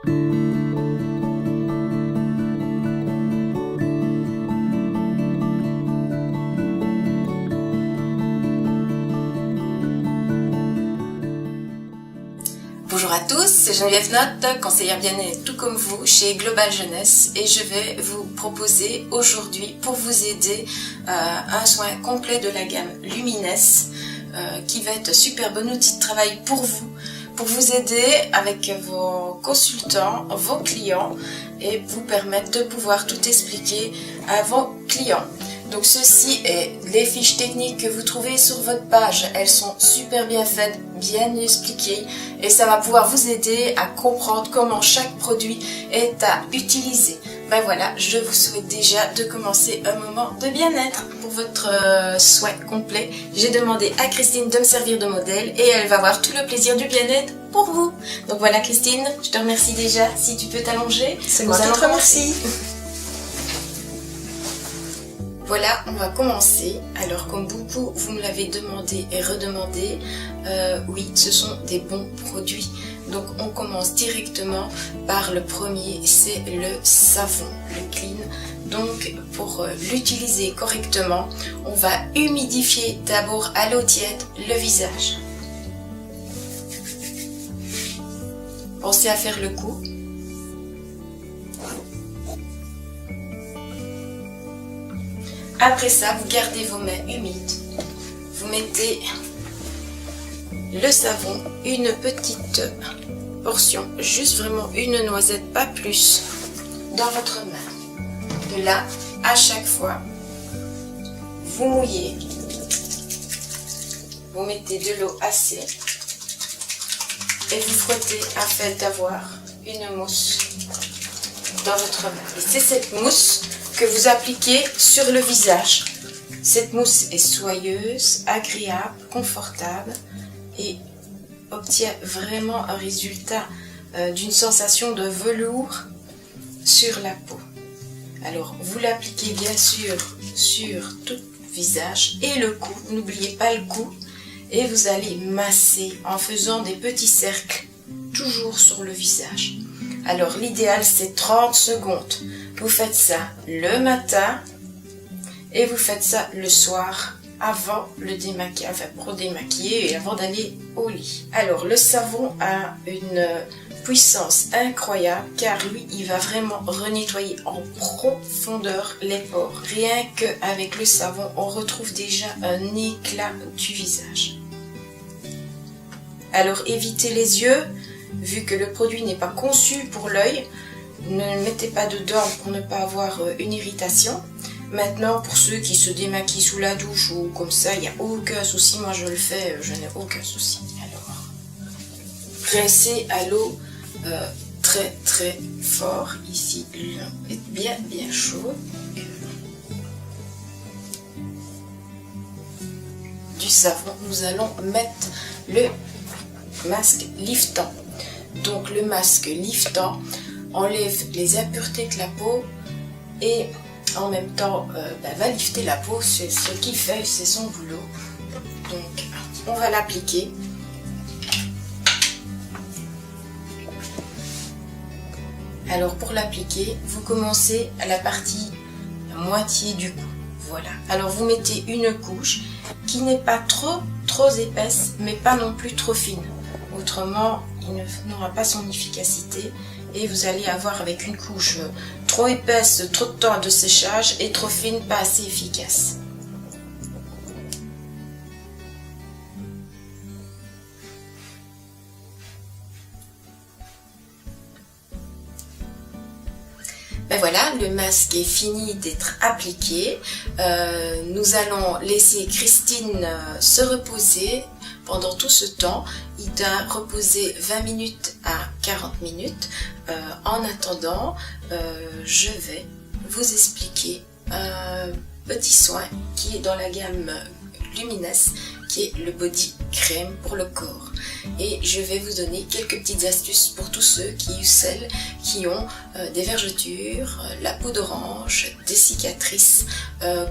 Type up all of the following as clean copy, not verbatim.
Bonjour à tous, c'est Geneviève Notte, conseillère bien-être tout comme vous chez Global Jeunesse, et je vais vous proposer aujourd'hui, pour vous aider, un soin complet de la gamme Lumines qui va être un super bon outil de travail pour vous aider avec vos consultants, vos clients, et vous permettre de pouvoir tout expliquer à vos clients. Donc ceci est les fiches techniques que vous trouvez sur votre page. Elles sont super bien faites, bien expliquées, et ça va pouvoir vous aider à comprendre comment chaque produit est à utiliser. Ben voilà, je vous souhaite déjà de commencer un moment de bien-être pour votre soin complet. J'ai demandé à Christine de me servir de modèle et elle va avoir tout le plaisir du bien-être pour vous. Donc voilà Christine, je te remercie déjà. Si tu peux t'allonger, c'est moi qui te remercie. Voilà, on va commencer. Alors comme beaucoup vous me l'avez demandé et redemandé, oui, ce sont des bons produits. Donc on commence directement par le premier, c'est le savon, le clean. Donc pour l'utiliser correctement, on va humidifier d'abord à l'eau tiède le visage. Pensez à faire le coup. Après ça, vous gardez vos mains humides. Vous mettez le savon, une petite portion, juste vraiment une noisette, pas plus, dans votre main. De là, à chaque fois, vous mouillez. Vous mettez de l'eau assez et vous frottez afin d'avoir une mousse dans votre main. Et c'est cette mousse que vous appliquez sur le visage. Cette mousse est soyeuse, agréable, confortable et obtient vraiment un résultat d'une sensation de velours sur la peau. Alors vous l'appliquez bien sûr sur tout le visage et le cou, n'oubliez pas le cou, et vous allez masser en faisant des petits cercles toujours sur le visage. Alors l'idéal c'est 30 secondes. Vous faites ça le matin et vous faites ça le soir avant le démaquillage, enfin pour démaquiller et avant d'aller au lit. Alors le savon a une puissance incroyable car lui il va vraiment renettoyer en profondeur les pores. Rien qu'avec le savon on retrouve déjà un éclat du visage. Alors évitez les yeux, vu que le produit n'est pas conçu pour l'œil. Ne mettez pas dedans pour ne pas avoir une irritation. Maintenant, pour ceux qui se démaquillent sous la douche ou comme ça, il n'y a aucun souci. Moi, je le fais, je n'ai aucun souci. Alors, rincez à l'eau très très fort. Ici, l'eau est bien bien chaud. Du savon, nous allons mettre le masque liftant. Donc, le masque liftant enlève les impuretés de la peau et en même temps va lifter la peau, c'est ce qu'il fait, c'est son boulot. Donc on va l'appliquer. Alors pour l'appliquer, vous commencez à la partie moitié du cou. Voilà. Alors vous mettez une couche qui n'est pas trop épaisse, mais pas non plus trop fine. Autrement, il n'aura pas son efficacité. Et vous allez avoir avec une couche trop épaisse, trop de temps de séchage, et trop fine, pas assez efficace. Ben voilà, le masque est fini d'être appliqué. Nous allons laisser Christine se reposer pendant tout ce temps. Il doit reposer 20 minutes à 40 minutes. En attendant, je vais vous expliquer un petit soin qui est dans la gamme Lumines, qui est le body crème pour le corps. Et je vais vous donner quelques petites astuces pour tous ceux ou celles qui ont des vergetures, la peau d'orange, des cicatrices,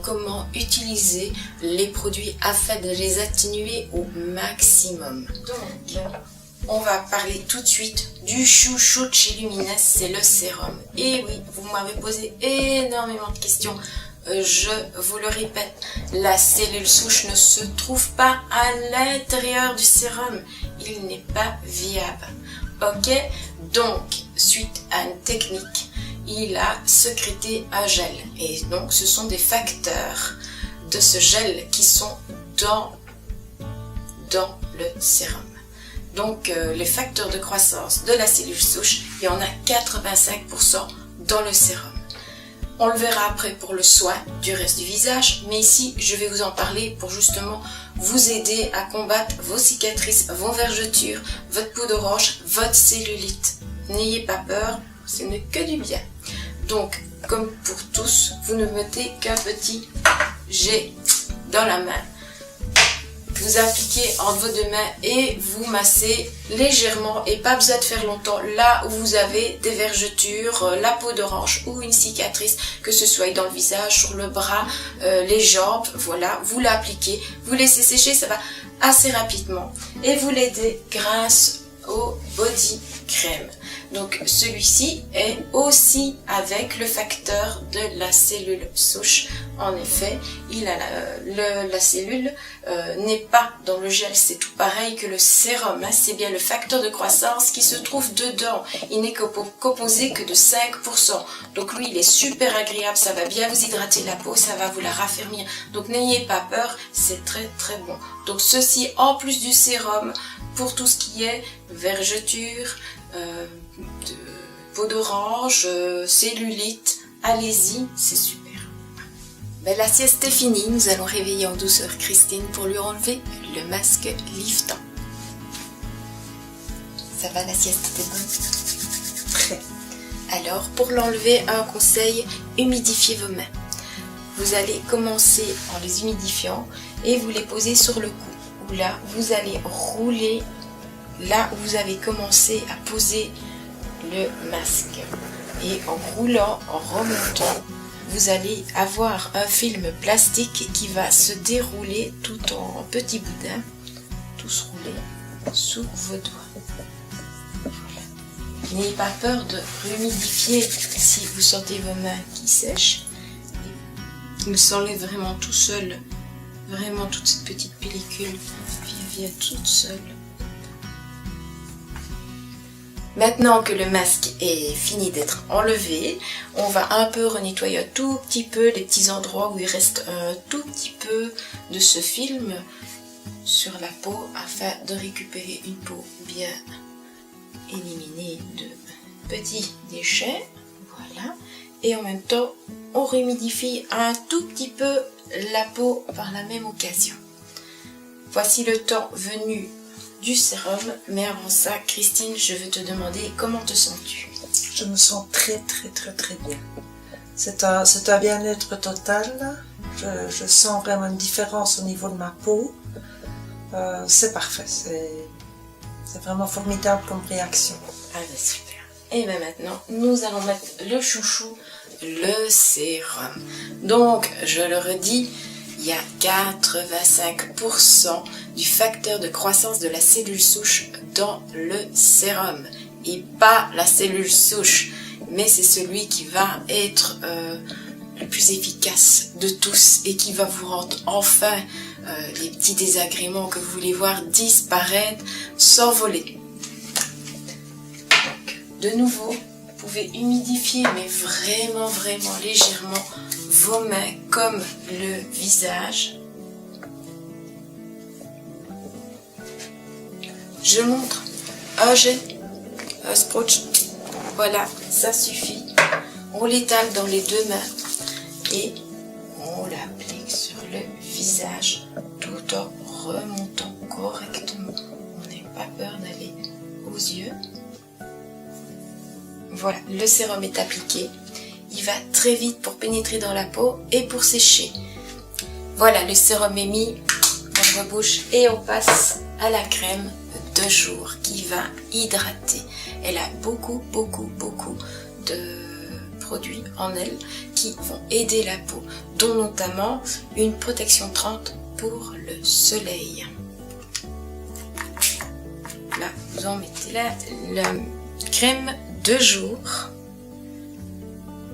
comment utiliser les produits afin de les atténuer au maximum. Donc, on va parler tout de suite du chouchou de chez Luminous, c'est le sérum. Et oui, vous m'avez posé énormément de questions. Je vous le répète, la cellule souche ne se trouve pas à l'intérieur du sérum. Il n'est pas viable. Ok? Donc, suite à une technique, il a sécrété un gel. Et donc, ce sont des facteurs de ce gel qui sont dans le sérum. Donc, les facteurs de croissance de la cellule souche, il y en a 85% dans le sérum. On le verra après pour le soin du reste du visage, mais ici, je vais vous en parler pour justement vous aider à combattre vos cicatrices, vos vergetures, votre peau d'orange, votre cellulite. N'ayez pas peur, ce n'est que du bien. Donc, comme pour tous, vous ne mettez qu'un petit jet dans la main. Vous appliquez entre vos deux mains et vous massez légèrement et pas besoin de faire longtemps là où vous avez des vergetures, la peau d'orange ou une cicatrice, que ce soit dans le visage, sur le bras, les jambes, voilà, vous l'appliquez, vous laissez sécher, ça va assez rapidement et vous l'aidez grâce au body crème. Donc celui-ci est aussi avec le facteur de la cellule souche. En effet, il a la cellule n'est pas dans le gel, c'est tout pareil que le sérum. Hein, c'est bien le facteur de croissance qui se trouve dedans. Il n'est composé que de 5%. Donc lui, il est super agréable, ça va bien vous hydrater la peau, ça va vous la raffermir. Donc n'ayez pas peur, c'est très très bon. Donc ceci en plus du sérum pour tout ce qui est vergeture, peau d'orange, cellulite, allez-y, c'est super. Ben, la sieste est finie, nous allons réveiller en douceur Christine pour lui enlever le masque liftant. Ça va, la sieste était bonne? Très. Alors, pour l'enlever, un conseil, humidifiez vos mains. Vous allez commencer en les humidifiant et vous les posez sur le cou. Où là, vous allez rouler là où vous avez commencé à poser le masque. Et en roulant, en remontant, vous allez avoir un film plastique qui va se dérouler tout en petits boudins, tous roulés sous vos doigts. Voilà. N'ayez pas peur de humidifier si vous sentez vos mains qui sèchent. Il s'enlève vraiment tout seul, vraiment toute cette petite pellicule vient toute seule. Maintenant que le masque est fini d'être enlevé, on va un peu renettoyer un tout petit peu les petits endroits où il reste un tout petit peu de ce film sur la peau afin de récupérer une peau bien éliminée de petits déchets. Voilà. Et en même temps, on réhumidifie un tout petit peu la peau par la même occasion. Voici le temps venu du sérum, mais avant ça, Christine, je veux te demander comment te sens-tu? Je me sens très bien. C'est un bien-être total. Je sens vraiment une différence au niveau de ma peau. C'est parfait. C'est vraiment formidable comme réaction. Ah ben super. Et bien maintenant, nous allons mettre le chouchou, le sérum. Donc, je le redis, il y a 85% du facteur de croissance de la cellule souche dans le sérum. Et pas la cellule souche, mais c'est celui qui va être le plus efficace de tous et qui va vous rendre enfin les petits désagréments que vous voulez voir disparaître, s'envoler. Donc, de nouveau, vous pouvez humidifier, mais vraiment légèrement vos mains comme le visage. Je montre un jet, un sprotch. Voilà, ça suffit. On l'étale dans les deux mains et on l'applique sur le visage tout en remontant correctement. On n'a pas peur d'aller aux yeux. Voilà, le sérum est appliqué. Il va très vite pour pénétrer dans la peau et pour sécher. Voilà, le sérum est mis, on rebouche et on passe à la crème de jour qui va hydrater. Elle a beaucoup de produits en elle qui vont aider la peau, dont notamment une protection 30 pour le soleil. Là, Voilà, vous en mettez là. La crème de jour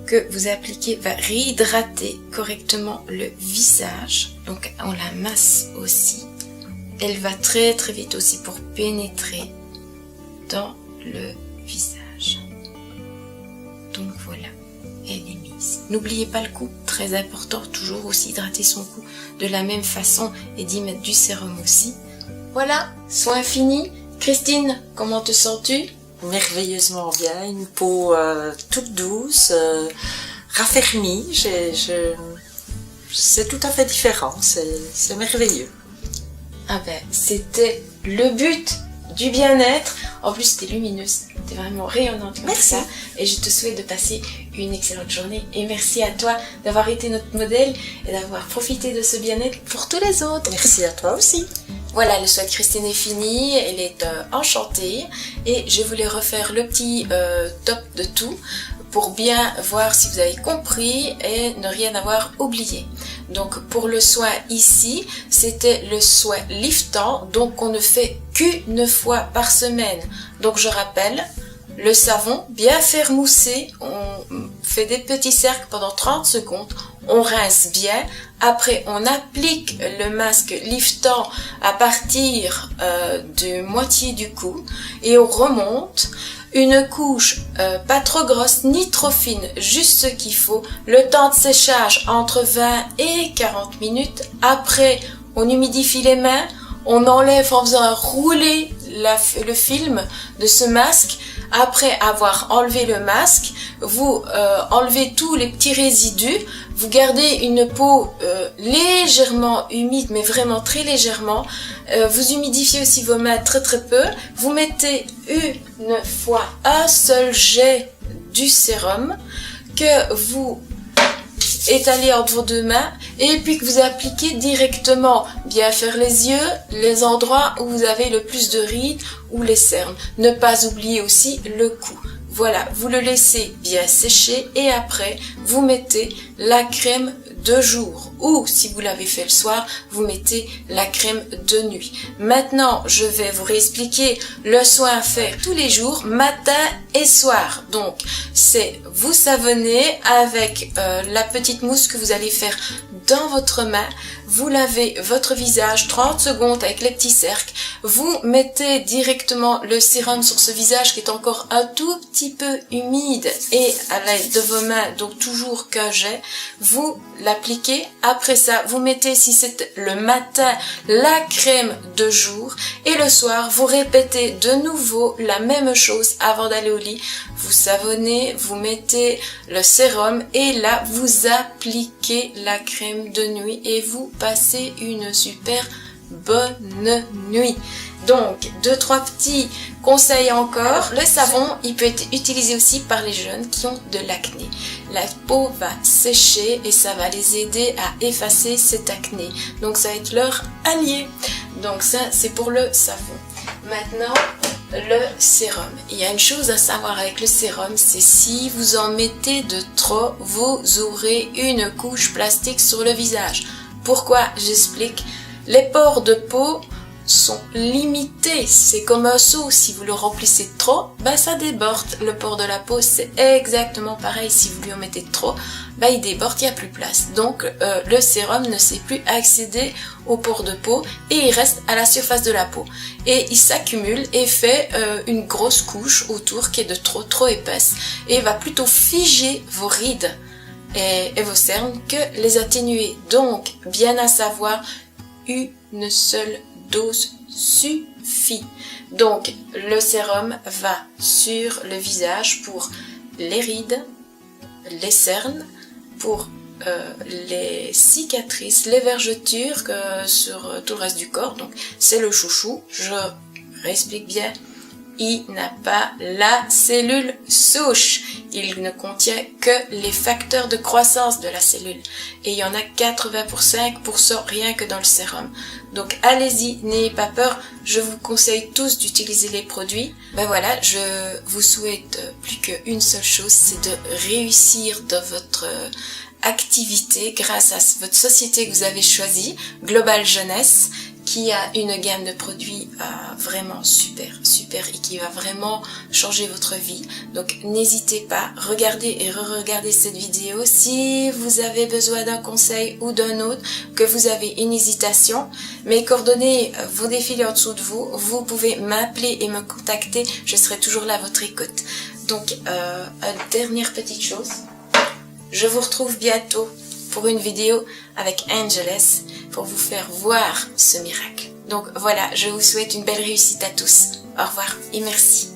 que vous appliquez va réhydrater correctement le visage. Donc on la masse aussi. Elle va très très vite aussi pour pénétrer dans le visage. Donc voilà, elle est mise. N'oubliez pas le cou, très important, toujours aussi hydrater son cou de la même façon et d'y mettre du sérum aussi. Voilà, soin fini. Christine, comment te sens-tu? Merveilleusement bien, une peau toute douce, raffermie, c'est tout à fait différent, c'est merveilleux. Ah ben, c'était le but du bien-être. En plus, t'es lumineuse, t'es vraiment rayonnante comme Merci. ça. Et je te souhaite de passer une excellente journée. Et merci à toi d'avoir été notre modèle et d'avoir profité de ce bien-être pour tous les autres. Merci à toi aussi. Voilà, le soin de Christine est fini, elle est enchantée. Et je voulais refaire le petit top de tout pour bien voir si vous avez compris et ne rien avoir oublié. Donc pour le soin ici, c'était le soin liftant, donc on ne fait qu'une fois par semaine. Donc je rappelle, le savon bien faire mousser, on fait des petits cercles pendant 30 secondes, on rince bien, après on applique le masque liftant à partir de moitié du cou et on remonte. Une couche pas trop grosse ni trop fine, juste ce qu'il faut. Le temps de séchage entre 20 et 40 minutes. Après, on humidifie les mains, on enlève en faisant rouler le film de ce masque. Après avoir enlevé le masque, vous enlevez tous les petits résidus. Vous gardez une peau légèrement humide, mais vraiment très légèrement. Vous humidifiez aussi vos mains très très peu. Vous mettez une fois un seul jet du sérum que vous étalez entre vos deux mains et puis que vous appliquez directement. Bien faire les yeux, les endroits où vous avez le plus de rides ou les cernes. Ne pas oublier aussi le cou. Voilà, vous le laissez bien sécher et après, vous mettez la crème de jour ou si vous l'avez fait le soir, vous mettez la crème de nuit. Maintenant, je vais vous réexpliquer le soin à faire tous les jours, matin et soir. Donc, c'est vous savonnez avec la petite mousse que vous allez faire dans votre main. Vous lavez votre visage 30 secondes avec les petits cercles. Vous mettez directement le sérum sur ce visage qui est encore un tout petit peu humide et à l'aide de vos mains, donc toujours qu'un jet, vous l'appliquez. Après ça, vous mettez, si c'est le matin, la crème de jour et le soir, vous répétez de nouveau la même chose avant d'aller au lit. Vous savonnez, vous mettez le sérum et là, vous appliquez la crème de nuit et vous passez une super bonne nuit. Donc, 2-3 petits conseils encore. Le savon, il peut être utilisé aussi par les jeunes qui ont de l'acné. La peau va sécher et ça va les aider à effacer cette acné. Donc, ça va être leur allié. Donc, ça, c'est pour le savon. Maintenant, le sérum. Il y a une chose à savoir avec le sérum, c'est si vous en mettez de trop, vous aurez une couche plastique sur le visage. Pourquoi? J'explique. Les pores de peau sont limités, c'est comme un seau, si vous le remplissez trop, ben ça déborde. Le pore de la peau, c'est exactement pareil, si vous lui en mettez trop, ben il déborde, il n'y a plus place. Donc le sérum ne sait plus accéder aux pores de peau et il reste à la surface de la peau. Et il s'accumule et fait une grosse couche autour qui est de trop épaisse et va plutôt figer vos rides et vos cernes que les atténuer. Donc, bien à savoir, une seule dose suffit. Donc, le sérum va sur le visage pour les rides, les cernes, pour les cicatrices, les vergetures sur tout le reste du corps. Donc, c'est le chouchou. Je réexplique bien. Il n'a pas la cellule souche. Il ne contient que les facteurs de croissance de la cellule. Et il y en a 85% rien que dans le sérum. Donc allez-y, n'ayez pas peur. Je vous conseille tous d'utiliser les produits. Ben voilà, je vous souhaite plus qu'une seule chose, c'est de réussir dans votre activité grâce à votre société que vous avez choisie, Global Jeunesse, qui a une gamme de produits vraiment super et qui va vraiment changer votre vie. Donc n'hésitez pas, regardez et re-regardez cette vidéo. Si vous avez besoin d'un conseil ou d'un autre, que vous avez une hésitation, mes coordonnées vont défiler en dessous de vous. Vous pouvez m'appeler et me contacter, je serai toujours là à votre écoute. Donc une dernière petite chose, je vous retrouve bientôt pour une vidéo avec Angeles pour vous faire voir ce miracle. Donc voilà, je vous souhaite une belle réussite à tous. Au revoir et merci.